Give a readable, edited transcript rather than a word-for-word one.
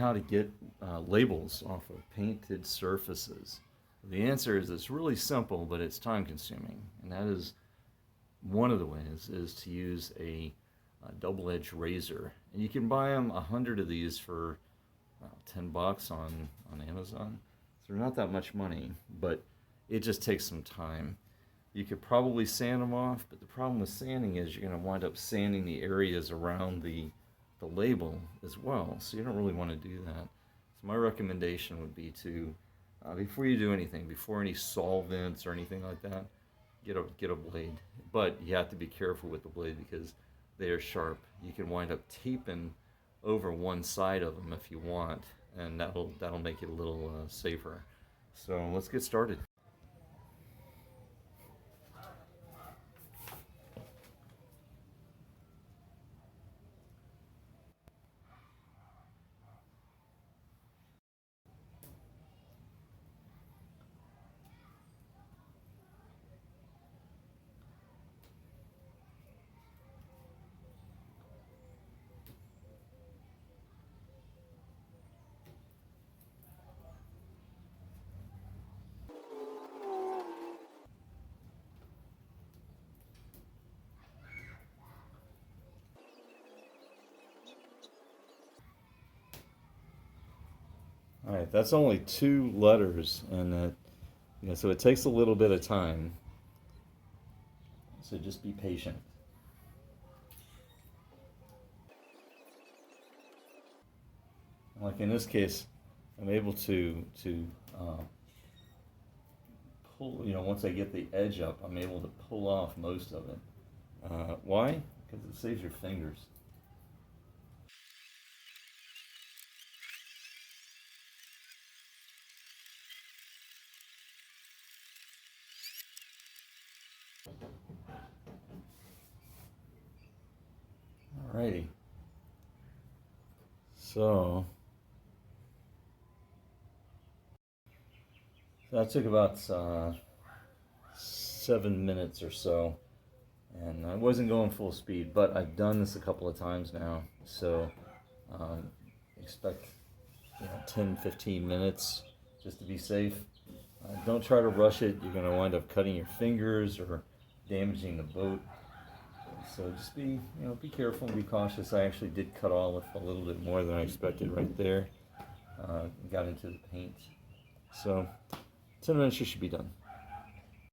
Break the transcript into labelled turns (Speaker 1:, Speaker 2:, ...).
Speaker 1: How to get labels off of painted surfaces. The answer is it's really simple, but it's time consuming. And that is one of the ways is to use a double-edged razor. And you can buy them 100 of these for $10 on Amazon. So they're not that much money, but it just takes some time. You could probably sand them off, but the problem with sanding is you're going to wind up sanding the areas around the label as well, so you don't really want to do that. So my recommendation would be to, before you do anything, before any solvents or anything like that, get a blade. But you have to be careful with the blade because they are sharp. You can wind up taping over one side of them if you want, and that'll make it a little safer. So let's get started. All right, that's only 2 letters, and so it takes a little bit of time. So just be patient. Like in this case, I'm able to pull. Once I get the edge up, I'm able to pull off most of it. Why? Because it saves your fingers. Alrighty. So that took about 7 minutes or so, and I wasn't going full speed, but I've done this a couple of times now, so expect 10-15 minutes just to be safe. Don't try to rush it. You're going to wind up cutting your fingers or damaging the boat. So just be careful and be cautious. I actually did cut off a little bit more than I expected right there. Got into the paint. So 10 minutes you should be done.